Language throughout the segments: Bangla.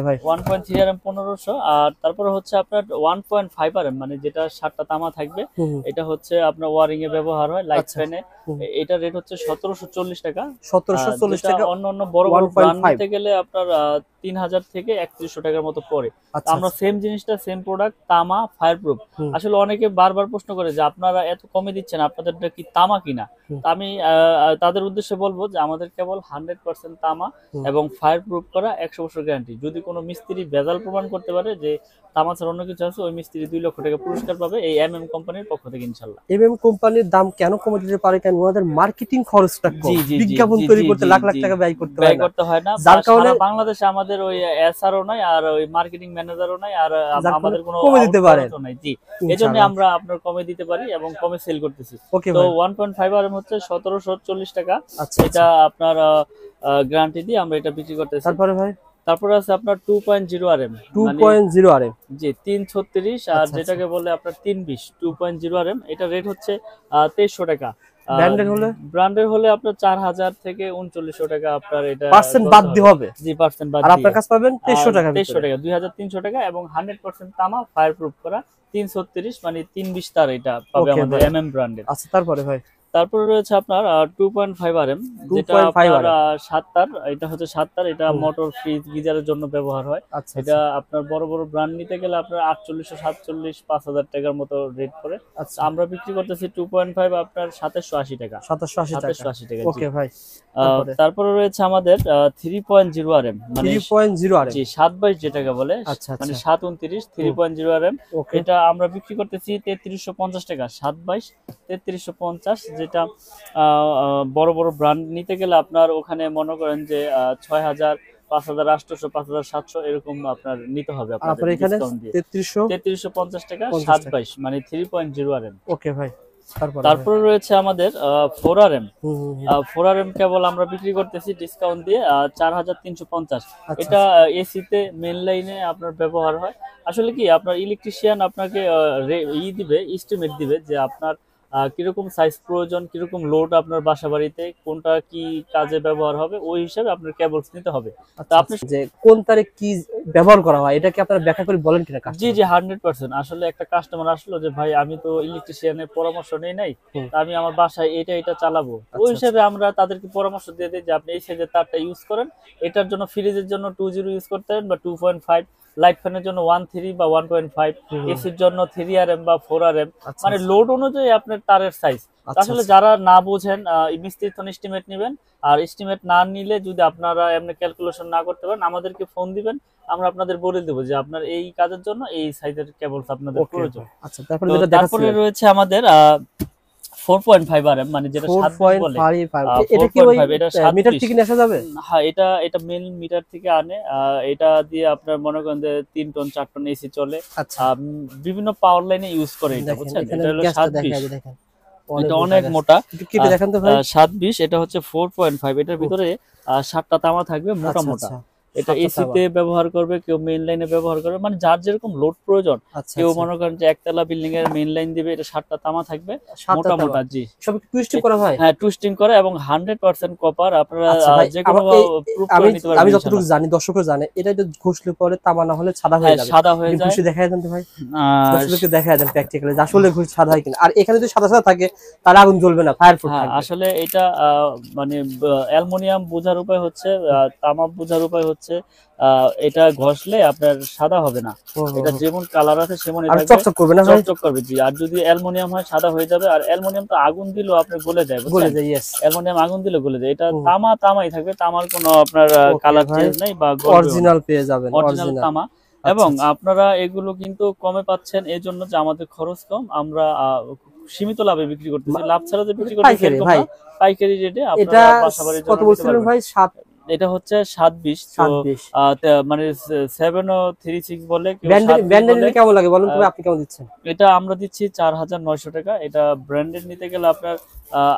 ভাই? 1.3 RM 1500। আর তারপরে হচ্ছে আপনার 1.5 RM মানে যেটা 7টা তামা থাকবে, এটা হচ্ছে আপনার ওয়ারিং এ ব্যবহার হয়, লাইট ফ্যানে। এটা রেট হচ্ছে 1740 টাকা। 1740 যেটা টাকা। অন্য বড় বড় ব্র্যান্ড 1.5। নিতে গেলে আপনার 3000 থেকে 3100 টাকার মতো পড়ে। আচ্ছা, আমরা সেম জিনিসটা, সেম প্রোডাক্ট, তামা ফায়ারপ্রুফ। আসলে অনেকে বারবার প্রশ্ন করে যে আপনারা এত কমে দিচ্ছেন, আপনাদেরটা কি তামা কিনা? তো আমি তাদের উদ্দেশ্যে বলবো যে আমাদের কেবল 100% তামা এবং ফায়ার প্রুফ করা, 100 বছর গ্যারান্টি। যদি কোনো মিস্ত্রি ভেজাল প্রমাণ করতে পারে যে তামা ছাড়া অন্য কিছু আছে, ওই মিস্ত্রি 2 লক্ষ টাকা পুরস্কার পাবে এই এমএম কোম্পানির পক্ষ থেকে ইনশাআল্লাহ। এমএম কোম্পানির দাম কেন কমে দিতে পারে? কারণ ওনাদের মার্কেটিং খরচটা কম, বিজ্ঞাপন তৈরি করতে লাখ লাখ টাকা ব্যয় করতে হয় না, যার কারণে বাংলাদেশে আমাদের ওই এসআরও নাই, আর ওই মার্কেটিং ম্যানেজারও নাই, আর আমাদের কোনো কমে দিতে পারে নাই। জি, এজন্য আমরা আপনার কমে দিতে পারি এবং কমে সেল করতেছি। তো 1.5 RM হচ্ছে 1740 টাকা। এটা আপনার গ্যারান্টি দিয়ে আমরা এটা বিক্রি করতেছি। তারপরে ভাই, তারপরে আছে আপনার 2.0 RM, 2.0 RM জি 336, আর যেটাকে বলে আপনার 320। 2.0 RM এটা রেট হচ্ছে 2300 টাকা। ব্র্যান্ডের হলে আপনার 4000 থেকে 3900 টাকা আপনার এটা পার্সেন্ট বাদ দিতে হবে। জি, পার্সেন্ট বাদ দিয়ে। আর আপনার কাছে পাবেন 2300 টাকা। 2300 টাকা, 2300 টাকা এবং 100% তামা ফায়ারপ্রুফ করা। 336 মানে 320 তার এটা পাবে আমাদের এমএম ব্র্যান্ডের। আচ্ছা, তারপরে ভাই, তারপরে রয়েছে আপনার 2.5 RM, যেটা আপনার 7 তার। এটা হচ্ছে 7 তার। এটা মোটর, ফ্রিজ, গিজারের জন্য ব্যবহার হয়। এটা আপনার বড় বড় ব্র্যান্ড নিতে গেলে আপনার 4800, 47, 5000 টাকার মতো রেট পড়ে। আমরা বিক্রি করতেছি 2.5 আপনার 2780 টাকা। 2780 টাকা। ওকে ভাই। তারপরে রয়েছে আমাদের 3.0 RM, মানে 3.0 RM, জি 722 যেটাকে বলে, মানে 729। 3.0 RM এটা আমরা বিক্রি করতেছি 3350 টাকা। 722 3350, যেটা বড় বড় ব্র্যান্ড নিতে গেলে আপনার ওখানে মনে করেন যে 6000, 5800, 5700 এরকম আপনার নিতে হবে আপনাদের ডিসকাউন্ট দিয়ে। 3350 টাকা 722 মানে 3.0 RM। ওকে ভাই। তারপরে রয়েছে আমাদের 4 RM। 4 RM কেবল আমরা বিক্রি করতেছি ডিসকাউন্ট দিয়ে 4350। এটা এসিতে মেইন লাইনে আপনার ব্যবহার হয়। আসলে কি আপনার ইলেকট্রিশিয়ান আপনাকে দিবে, এস্টিমেট দিবে যে আপনার কিরকম সাইজ প্রয়োজন, কিরকম লোড আপনার বাসা বাড়িতে, কোনটা কি কাজে ব্যবহার হবে, ওই হিসাবে আপনার কেবলস নিতে হবে। তো আপনি যে কোন তারে কি ব্যবহার করা হয় এটা কি আপনারা ব্যাখ্যা করে বলেন কিনা? জি জি 100%। আসলে একটা কাস্টমার আসলো যে ভাই আমি তো ইলেকট্রিশিয়ানের পরামর্শ নেই নাই, আমি আমার বাসায় এটা চালাবো, ওই হিসাবে আমরা তাদেরকে পরামর্শ দিয়ে দিই যে আপনি এই সাইজের তারটা ইউজ করেন। এটার জন্য ফ্রিজের জন্য 20 ইউজ করতে পারেন বা 2.5, লাইট ফ্যানের জন্য 13 বা 1.5, এসির জন্য 3 RM বা 4 RM, মানে লোড অনুযায়ী আপনার তারের সাইজ। আসলে যারা না বোঝেন, মিস্ত্রি তো এস্টিমেট নেবেন, আর এস্টিমেট না নিলে যদি আপনারা এমনি ক্যালকুলেশন না করতে পারেন আমাদেরকে ফোন দিবেন, আমরা আপনাদের বলে দেবো যে আপনার এই কাজের জন্য এই সাইজের কেবলস আপনাদের প্রয়োজন। আচ্ছা, তারপরে রয়েছে আমাদের 4.5 RM, মানে যেটা 7 বলে। এটা কি ওই মিটার থেকে নেওয়া যাবে? হ্যাঁ, এটা মেন মিটার থেকে আনে। এটা দিয়ে আপনার মনে করেন যে 3 টন 4 টন এসি চলে। বিভিন্ন পাওয়ার লাইনে ইউজ করে এটা, বুঝছেন? এটা হলো 720। এটা অনেক মোটা। 720। এটা হচ্ছে 4.5। এটার ভিতরে 7টা তামা থাকবে, মোটা মোটা। এটা এসিতে ব্যবহার করবে, কেউ মেইন লাইনে ব্যবহার করবে, মানে যার যেরকম লোড প্রয়োজন। কেউ মনে করেন যে একতলা বিল্ডিং এর মেইন লাইন দিবে, এটা 7টা তামা থাকবে, মোটা মোটা। জি, সব টুইস্টিং করা হয়। হ্যাঁ, টুইস্টিং করা এবং 100% কপার। আপনারা যে কোনো প্রুফ করে নিতে পারবেন। আমি যতটুকু জানি, দর্শকরা জানে, এটা যদি ঘষলে পরে তামা না হলে সাদা হয়ে যাবে। সাদা হয়ে যায়। ঘষে দেখায় দেন তো ভাই, দর্শককে দেখায় দেন প্র্যাকটিক্যালি যে আসলে ঘষ সাদা হয় কিনা। আর এখানে যদি সাদা সাদা থাকে তাহলে আগুন জ্বলবে না, ফায়ারপ্রুফ থাকবে। আসলে এটা মানে অ্যালুমিনিয়াম বোঝার উপায় হচ্ছে, তামা বোঝার উপায় হচ্ছে এটা ঘষলে আপনার সাদা হবে না। এটা যেমন কালার আছে সেমনই থাকবে, চকচক করবে না, চকচক করবে। জি, আর যদি অ্যালুমিনিয়াম হয় সাদা হয়ে যাবে। আর অ্যালুমিনিয়াম তো আগুন দিলেও আপনার গলে যায়, গলে যায়। यस, অ্যালুমিনিয়াম আগুন দিলে গলে যায়। এটা তামাই থাকবে, তামার কোনো আপনার কালার চেঞ্জ নাই বা অরিজিনাল পেয়ে যাবেন, অরিজিনাল তামা। এবং আপনারা এগুলো কিন্তু কমে পাচ্ছেন এই জন্য যে আমাদের খরচ কম, আমরা সীমিত লাভে বিক্রি করতেছি। লাভ ছাড়া যে বিক্রি করতেছি এরকম না, পাইকারি রেটে আপনারা বাসাবাড়ির জন্য। কত বলছিলেন ভাই? 7, এটা হচ্ছে 720। মানে 736 বলে। ব্র্যান্ডেড কেমন লাগে বলুন তো, আপনি কেমন দিচ্ছেন? এটা আমরা দিচ্ছি 4900 টাকা। এটা ব্র্যান্ডেড নিতে গেলে আপনার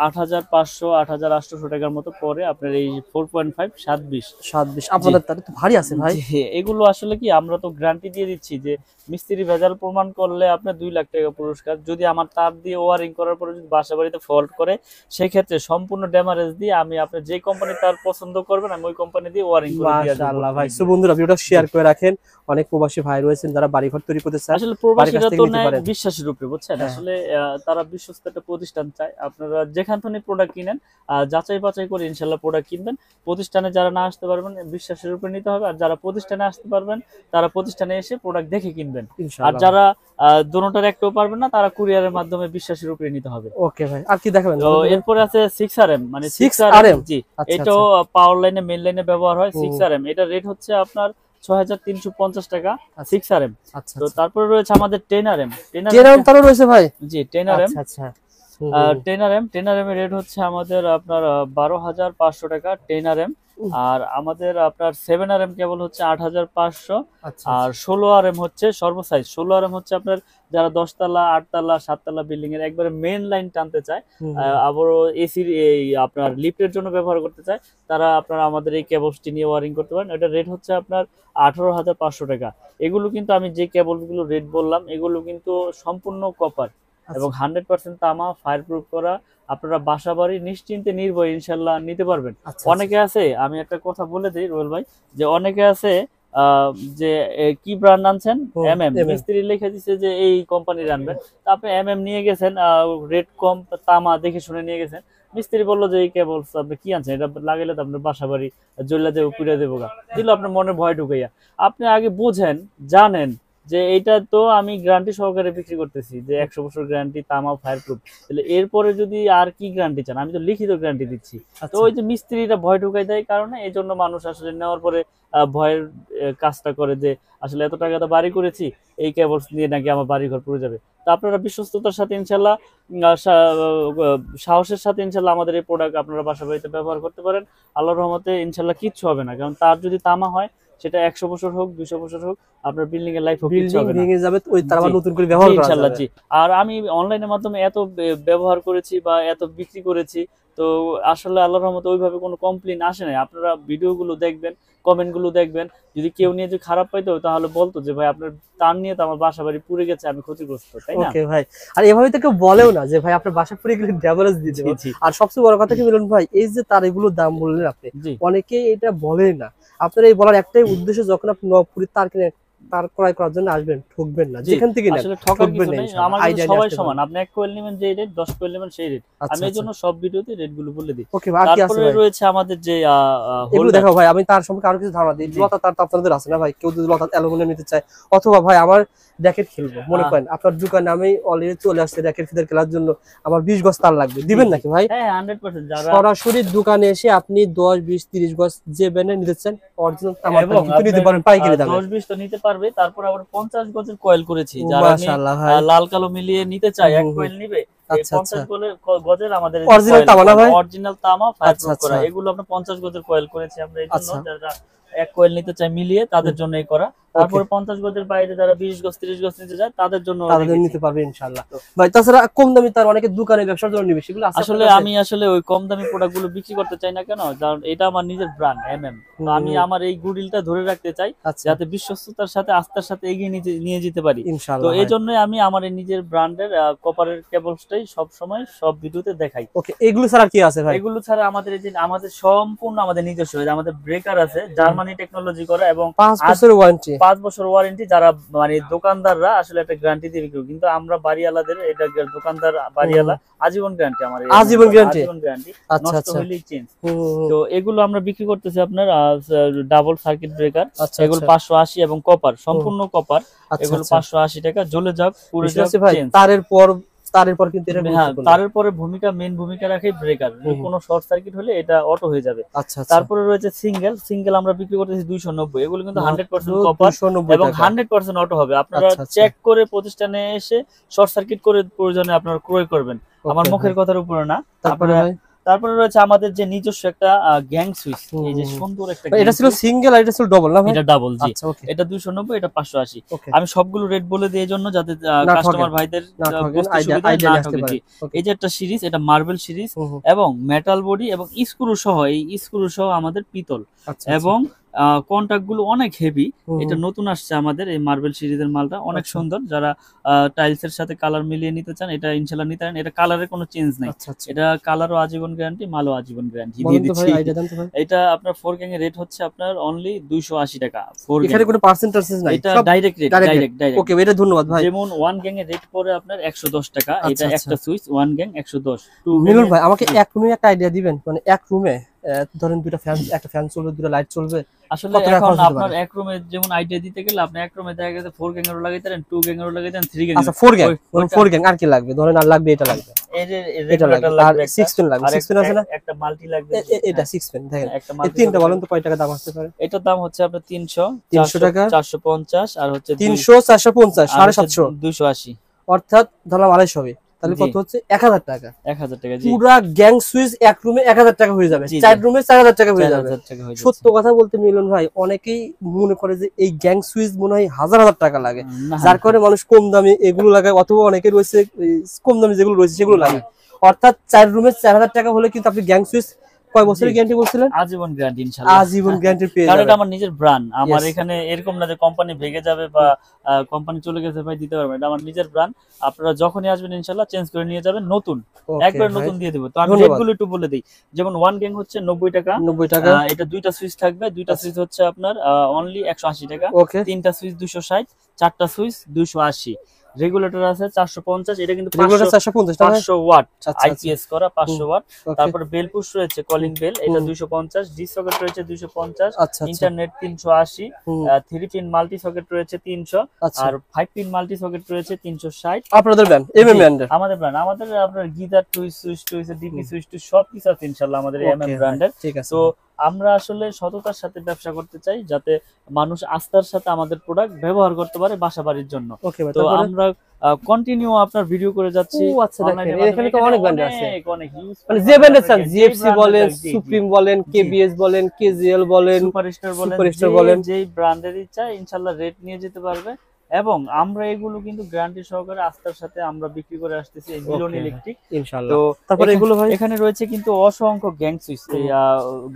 8,500 8,800 টাকার মতো পরে আপনার এই 4.5 720 আপনাদের তাহলে তো ভারী আছে ভাই। এগুলো আসলে কি আমরা তো গ্যারান্টি দিয়ে দিচ্ছি যে মিস্ত্রি ভেজাল প্রমাণ করলে আপনার 2 লাখ টাকা পুরস্কার, যদি আমার তার দিয়ে ওয়ারিং করার পরে যদি বাসা বাড়িতে ফল্ট করে সেই ক্ষেত্রে সম্পূর্ণ ড্যামারেজ দিয়ে আমি আপনার যে কোম্পানি তার পছন্দ করবেন আমি ওই কোম্পানি দিয়ে ওয়ারিং করে দিয়ে দেব। মাশাআল্লাহ ভাই। সো বন্ধুরা ভিডিওটা শেয়ার করে রাখেন, অনেক প্রবাসী ভাই রয়েছেন যারা বাড়িঘর তৈরি করতে চায়। আসলে প্রবাসীরা তো নেয় বিশ্বাসের উপরে, বুঝছেন, আসলে তারা বিশ্বস্ত একটা প্রতিষ্ঠান চায়। আপনারা যেখান থেকে প্রোডাক্ট কিনেন যাচাই বাছাই করে ইনশাআল্লাহ প্রোডাক্ট কিনবেন। প্রতিষ্ঠানে যারা না আসতে পারবেন বিশ্বাসের উপরে নিতে হবে, আর যারা প্রতিষ্ঠানে আসতে পারবেন তারা প্রতিষ্ঠানে এসে প্রোডাক্ট দেখে কিনবেন। আর যারা দোনোটার একটাও পারবেন না তারা কুরিয়ারের মাধ্যমে বিশ্বাসের উপরে নিতে হবে। ওকে ভাই, আর কি দেখাবেন? তো এরপরে আছে 6RM, মানে 6RM, জি এটাও পাওয়ার লাইনে মেইন লাইনে ব্যবহার হয়। 6RM এটা রেট হচ্ছে আপনার 6,350 টাকা 6RM। তো তারপরে রয়েছে আমাদের 10RM। 10RM তারও রয়েছে ভাই? জি 10RM। আচ্ছা 10RM এর রেট হচ্ছে আমাদের আপনার 12,500 টাকা 10RM। আর আমাদের আপনার 7RM কেবল হচ্ছে 8,500। আর 16RM হচ্ছে সর্বসাইজ। 16RM হচ্ছে আপনার যারা 10 তলা 8 তলা 7 তলা বিল্ডিং এর একবারে মেইন লাইন টানতে চায়, আবারও এসির এই আপনার লিফটের জন্য ব্যবহার করতে চায়, তারা আপনার আমাদের এই কেবলসটি নিয়ে ওয়ারিং করতে পারেন। এটা রেট হচ্ছে আপনার 18,500 টাকা। এগুলো কিন্তু আমি যে কেবলগুলো রেট বললাম এগুলো কিন্তু সম্পূর্ণ কপার এবং 100% তামা, ফায়ার প্রুফ করা। আপনারা বাসা বাড়ি নিশ্চিন্তে নির্ভয়ে ইনশাল্লাহ নিতে পারবেন। অনেকে আছে, আমি একটা কথা বলে দিই রোহেল ভাই, যে অনেকে আছে যে কি ব্র্যান্ড আনছেন, MM, মিস্ত্রি লিখে দিচ্ছে যে এই কোম্পানির আনবেন, তা আপনি MM নিয়ে গেছেন, রেট কম, তামা দেখে শুনে নিয়ে গেছেন, মিস্ত্রি বললো যে এই কেবল আপনি কি আনছেন, এটা লাগাইলে তো আপনার বাসা বাড়ি জ্বলে দেবো, পুড়ে দেবো গা, দিল আপনার মনে ভয় ঢুকাইয়া। আপনি আগে বুঝেন, জানেন যে এইটা তো আমি গ্যারান্টি সহকারে বিক্রি করতেছি, যে 100 বছর গ্যারান্টি, তামা, ফায়ার প্রুফ, তাহলে এরপরে যদি আর কি গ্যারান্টি চান, আমি তো লিখিত গ্যারান্টি দিচ্ছি। তো ওই যে মিস্ত্রিটা ভয় ঢুকাই দেয় কারণে এই জন্য মানুষ আসলে নেওয়ার পরে ভয়ের কাজটা করে যে আসলে এত টাকা তো বাড়ি করেছি, এই কেবল নিয়ে নাকি আমার বাড়ি ঘর পুড়ে যাবে। তো আপনারা বিশ্বস্ততার সাথে ইনশাল্লাহ, সাহসের সাথে ইনশাল্লাহ আমাদের এই প্রোডাক্ট আপনারা বাসা বাড়িতে ব্যবহার করতে পারেন। আল্লাহর রহমতে ইনশাল্লাহ কিচ্ছু হবে না, কারণ তার যদি তামা হয় সেটা 100 বছর হোক 200 বছর হোক আপনার বিল্ডিং এর লাইফ ভেঙে যাবে, ওই তার আবার নতুন করে ব্যবহার করা ইনশাআল্লাহ। জি, আর আমি অনলাইনের মাধ্যমে এত ব্যবহার করেছি বা এত বিক্রি করেছি, তো আসলে আল্লাহর রহমতে ওইভাবে কোনো কমপ্লেইন আসে নাই। আপনারা ভিডিওগুলো দেখবেন, কমেন্ট গুলো দেখবেন, যদি কেউ নিয়ে যদি খারাপ পাইতো তাহলে বলতো যে ভাই আপনার তার নিয়ে তো আমার বাসা বাড়ি পুড়ে গেছে, আমি ক্ষতিগ্রস্ত, তাই না? ওকে ভাই, আর এভাবে তো কেউ বলেও না যে ভাই আপনার বাসা পুড়ে গেলে ড্যামেজ দিতে হবে। আর সবচেয়ে বড় কথা কি বলুন ভাই, এই যে তার এগুলোর দাম বললেন আপনি, অনেকে এটা বলেন না। আপনার এই বলার একটাই উদ্দেশ্য, যখন আপনি নবপুরি তার কিনে তার ক্রয় করার জন্য আসবেন, ঠকবেন না, যেখান থেকে আসলে ঠকার কিছু নেই। আমাদের সবাই সমান, আপনি 1 কোয়েল নেবেন যে রেট, 10 কোয়েল নেবেন সেই রেট। আমি এর জন্য সব ভিডিওতে রেট গুলো বলে দিই। ওকে ভাই, তারপরে রয়েছে আমাদের যে এগুলো দেখো ভাই, আমি তার সম্পর্কে আরো কিছু ধারণা দিই। লতা তার তো আপনাদের আছে না ভাই, কেউ যদি লতা অ্যালুমিনিয়াম নিতে চায়, অথবা ভাই আমার র্যাকেট খেলবো মনে করেন, আপনার দোকানে আমি অলরেডি চলে আসছে র্যাকেট ফিদার খেলার জন্য, আমার 20 গজ তার লাগবে, দিবেন নাকি ভাই? হ্যাঁ 100%। যারা সরাসরি দোকানে এসে আপনি 10 20 30 গজ যে ব্যানে নিতে চান অরিজিনাল তামার কিন্তু নিতে পারেন পাইকারি দামে। 10 20 তো নিতে পারবে। তারপর আবার 50 গজের কয়েল করেছি, যারা লাল কালো মিলিয়ে নিতে চায় 1 কয়েল নিবে। 50 গজের আমাদের অরিজিনাল তামা না ভাই? অরিজিনাল তামা, ফায়ার প্রুফ করা, এগুলো আমরা 50 গজের কয়েল করেছি আমরা এই জন্য, যারা 1 কয়েল নিতে চায় মিলিয়ে তাদের জন্য এই করা। তারপরে 50 গজের বাইরে যারা 20 গজ 30 গজ নিতে যায় তাদের জন্য নিতে পারবে ইনশাআল্লাহ ভাই। তাছাড়া কম দামি তার অনেকে দোকানে ব্যবসার জন্য নিবে, সেগুলো আসলে আমি আসলে ওই কম দামি প্রোডাক্ট গুলো বিক্রি করতে চাই না। কেন? কারণ এটা আমার নিজের ব্র্যান্ড MM, তো আমি আমার এই গুডউইলটা ধরে রাখতে চাই, যাতে বিশ্বস্ততার সাথে আস্থার সাথে এগিয়ে নিয়ে যেতে পারি। তো এই জন্য আমি আমার এই নিজের ব্র্যান্ডের কপারের কেবলসটাই সব সময় সব ভিডিওতে দেখাই। ওকে, এগুলো ছাড়া কি আছে ভাই? এগুলো ছাড়া আমাদের এই যে আমাদের সম্পূর্ণ আমাদের নিজস্ব, আমাদের ব্রেকার আছে জার্মানি টেকনোলজি করা, এবং 5 বছরের ওয়ারেন্টি, 5 বছর ওয়ারেন্টি। যারা মানে দোকানদাররা আসলে একটা গ্যারান্টি দিয়ে বিক্রি, কিন্তু আমরা বাড়িওয়ালাদের এটা দোকানদার বাড়িওয়ালা আজীবন গ্যারান্টি, আমার আজীবন গ্যারান্টি, নষ্ট হইলেই চেঞ্জ। তো এগুলো আমরা বিক্রি করতেছি আপনার ডাবল সার্কিট ব্রেকার, এগুলো 580 এবং কপার, সম্পূর্ণ কপার, এগুলো 580 টাকা। জ্বলে যাক পুরো যাক চেঞ্জ। তারের পর কিন্তু এটা তারের পরে মেইন ভূমিকা রাখে ব্রেকার, কোনো শর্ট সার্কিট হলে এটা অটো হয়ে যাবে। তারপরে রয়েছে সিঙ্গেল আমরা বিক্রি করতেছি 290, এগুলো কিন্তু 100% কপার এবং 100% অটো হবে। আপনারা চেক করে প্রতিষ্ঠানে এসে শর্ট সার্কিট করে প্রয়োজনে আপনারা ক্রয় করবেন, আমার মুখের কথার উপরে না। তারপরে রয়েছে আমাদের যে নিজস্ব একটা গ্যাং সুইচ, এই যে সুন্দর একটা এটা ছিল সিঙ্গেল আর এটা ছিল ডাবল না ভাই? এটা ডাবল, জি। আচ্ছা, ওকে। এটা 290, এটা 580। ওকে। আমি সবগুলো রেট বলে দিই এই জন্য যাতে কাস্টমার ভাইদের বুঝতে সুবিধা না ঠকে। জি, এই যে একটা সিরিজ, এটা মার্বেল সিরিজ এবং মেটাল বডি এবং স্ক্রু সহ, এই স্ক্রু সহ আমাদের পিতল এবং কন্টাক্ট গুলো অনেক হেভি। এটা নতুন আসছে আমাদের এই মার্বেল সিরিজের মালটা, অনেক সুন্দর। যারা টাইলস এর সাথে কালার মিলিয়ে নিতে চান এটা ইনশাআল্লাহ নিতে পারেন। এটা কালারের কোনো চেঞ্জ নাই, এটা কালারও আজীবন গ্যারান্টি, মালও আজীবন গ্যারান্টি দিয়ে দিচ্ছি। এটা আপনার 4 গ্যাং এর রেট হচ্ছে আপনার অনলি 280 টাকা। 4 গ্যাং, এখানে কোনো পার্সেন্টেজ নাই, এটা ডাইরেক্ট রেট, ডাইরেক্ট। ওকে, এটা ধন্যবাদ ভাই। যেমন 1 গ্যাং এর রেট পড়ে আপনার 110 টাকা, এটা একটা সুইচ 1 গ্যাং 110। মিলন ভাই আমাকে এক রুমে একটা আইডিয়া দিবেন, মানে এক রুমে ধরেন দুটো ফ্যান, একটা ফ্যান চলবে, দুটো লাইট চলবে, আসলে এখন আপনার এক রুমে যেমন আইডিয়া দিতে গেলে আপনি এক রুমে দেখা গেছে 4 গ্যাং এর লাগাইতে পারেন, 2 গ্যাং এর লাগাইতে পারেন, 3 গ্যাং। আচ্ছা 4 গ্যাং, 4 গ্যাং আর কি লাগবে? ধরেন আর লাগবে এটা লাগবে, এই যে রেগুলেটর লাগবে, 6 পিন লাগবে, 6 পিন আছে না, একটা মাল্টি লাগবে, এটা 6 পিন। দেখেন এই তিনটা বলেন তো কয় টাকা দাম আসতে পারে? এটার দাম হচ্ছে আপনার 300 টাকা, 450 আর হচ্ছে 300 450 750 280, অর্থাৎ ধরলাম 250 হবে, তাহলে কত হচ্ছে? 1000 টাকা। 1000 টাকা, জি। পুরো গ্যাং সুইচ এক রুমে 1000 টাকা হয়ে যাবে, 4 রুমে 4000 টাকা হয়ে যাবে। সত্য কথা বলতে মিলন ভাই, অনেকেই মনে করে যে এই গ্যাং সুইচ মনে হয় হাজার হাজার টাকা লাগে, যার কারণে মানুষ কম দামে এগুলো লাগায়, অথবা অনেকের রয়েছে কম দামে যেগুলো রয়েছে সেগুলো লাগে। অর্থাৎ 4 রুমে 4000 টাকা হলে কিন্তু আপনি গ্যাং সুইচ কয় বছরের গ্যারান্টি বলছিলেন? আজীবন গ্যারান্টি ইনশাআল্লাহ, আজীবন গ্যারান্টি পেয়ে যাবেন। কারণ এটা আমার নিজের ব্র্যান্ড। আমার এখানে এরকম না যে কোম্পানি ভেঙে যাবে বা কোম্পানি চলে গেছে ভাই দিতে পারবে, এটা আমার নিজের ব্র্যান্ড। আপনারা যখনই আসবেন ইনশাআল্লাহ চেঞ্জ করে নিয়ে যাবেন, নতুন একবার নতুন দিয়ে দেব। তো আমি রেটগুলো একটু বলে দেই। যেমন 1 গ্যাং হচ্ছে 90 টাকা, 90 টাকা। এটা দুইটা সুইচ থাকবে, দুইটা সুইচ হচ্ছে আপনার অনলি 180 টাকা, তিনটা সুইচ 260, চারটা সুইচ 280। রেগুলেটর আছে 450, এটা কিন্তু 500 ওয়াট আইপিএস করা, 500 ওয়াট। তারপর বেল পুশ রয়েছে, কলিং বেল, এটা 250, ডি সকেট রয়েছে 250, ইন্টারনেট 380, 3 পিন মাল্টি সকেট রয়েছে 300, আর 5 পিন মাল্টি সকেট রয়েছে 360। আপনাদের ব্র্যান্ড এমএম ব্র্যান্ডের? আমাদের ব্র্যান্ড, আমাদের আপনার গিজার টুইস সুইচ টুইস ডিপি সুইচ টু সব কিছু আছে ইনশাআল্লাহ আমাদের এমএম ব্র্যান্ডের। তো আমরা আসলে সততার সাথে ব্যবসা করতে চাই, যাতে মানুষ আস্থার সাথে আমাদের প্রোডাক্ট ব্যবহার করতে পারে বাসা বাড়ির জন্য। তো আমরা কন্টিনিউ আপনার ভিডিও করে যাচ্ছি। আচ্ছা দেখেন এখানে তো অনেক ব্র্যান্ড আছে, মানে যে ব্র্যান্ড আছে, জিএফসি বলেন, সুপ্রিম বলেন, কেবিএস বলেন, কেজিএল বলেন, সুপারস্টার বলেন, যেই ব্র্যান্ডেরই চাই ইনশাআল্লাহ রেট নিয়ে যেতে পারবে। এবং আমরা এগুলো কিন্তু গ্যারান্টি সহকারে আস্থার সাথে আমরা বিক্রি করে আসতেছি এই মিলন ইলেকট্রিক ইনশাআল্লাহ। তো তারপরে এগুলো ভাই এখানে রয়েছে কিন্তু অসংখ্য গ্যাং সুইচ, এই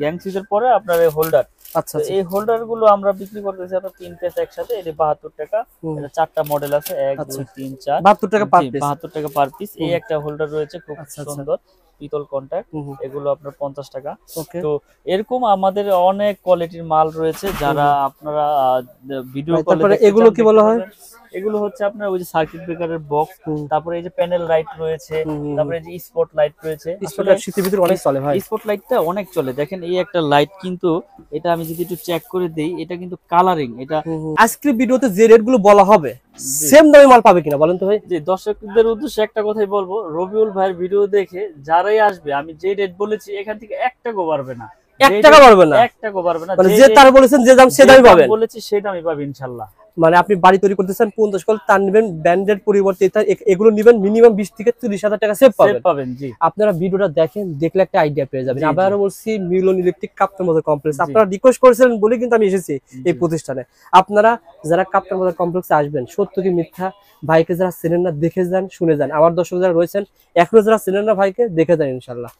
গ্যাং সুইচের পরে আপনার এই হোল্ডার। আচ্ছা, এই হোল্ডার গুলো আমরা বিক্রি করতেছি আপনার 3 পিস একসাথে, এটা 72 টাকা। এটা 4টা মডেল আছে, 1 2 3 4, 72 টাকা পার পিস, 72 টাকা পার পিস। এই একটা হোল্ডার রয়েছে খুব সুন্দর পিতল কন্টাক্ট, এগুলো আপনার 50 টাকা। তো এরকম আমাদের অনেক কোয়ালিটির মাল রয়েছে, যারা আপনারা ভিডিও কলে দেখতে। এগুলো কি বলা হয়? এগুলো হচ্ছে আপনার ওই যে সার্কিট ব্রেকারের বক্স, তারপরে এই যে প্যানেল লাইট রয়েছে, তারপরে এই যে স্পট লাইট রয়েছে। আসলে শীতের ভিতরে অনেক চলে ভাই, স্পট লাইটটা অনেক চলে। দেখেন এই একটা লাইট, কিন্তু এটা আমি যদি একটু চেক করে দেই, এটা কিন্তু কালারিং। এটা আজকের ভিডিওতে যে রেট গুলো বলা হবে সেম দামে মাল পাবে কিনা বলেন তো ভাই? জি, দর্শকদের উদ্দেশ্যে একটা কথাই বলবো, রবিউল ভাইয়ের ভিডিও দেখে যারাই আসবে, আমি যে রেট বলেছি এখান থেকে 1 টাকাও পারবে না, 1 টাকা পারবে না, 1 টাকাও পারবে না। মানে যে তার বলেছেন যে দাম সে দামই পাবেন, বলেছি সেই দামই পাবে ইনশাআল্লাহ। মানে আপনি বাড়ি তৈরি করতেছেন 50 কল, তার নেবেন ব্র্যান্ডের পরিবর্তে এগুলো নেবেন মিনিমাম 20 থেকে 30,000 টাকা সেভ পাবেন। জি, আপনারা ভিডিওটা দেখেন, দেখলে একটা আইডিয়া পেয়ে যাবেন। আবারও বলছি, মিলন ইলেকট্রিক কাপ্তান বাজার কমপ্লেক্স। আপনারা রিকোয়েস্ট করেছিলেন বলে কিন্তু আমি এসেছি এই প্রতিষ্ঠানে। আপনারা যারা কাপ্তান বাজার কমপ্লেক্সে আসবেন, সত্য কি মিথ্যা ভাইকে যারা চেনেন না দেখে যান, শুনে যান। আমার দর্শক যারা রয়েছেন এখনো যারা চেনেন না ভাইকে, দেখে যান ইনশাআল্লাহ।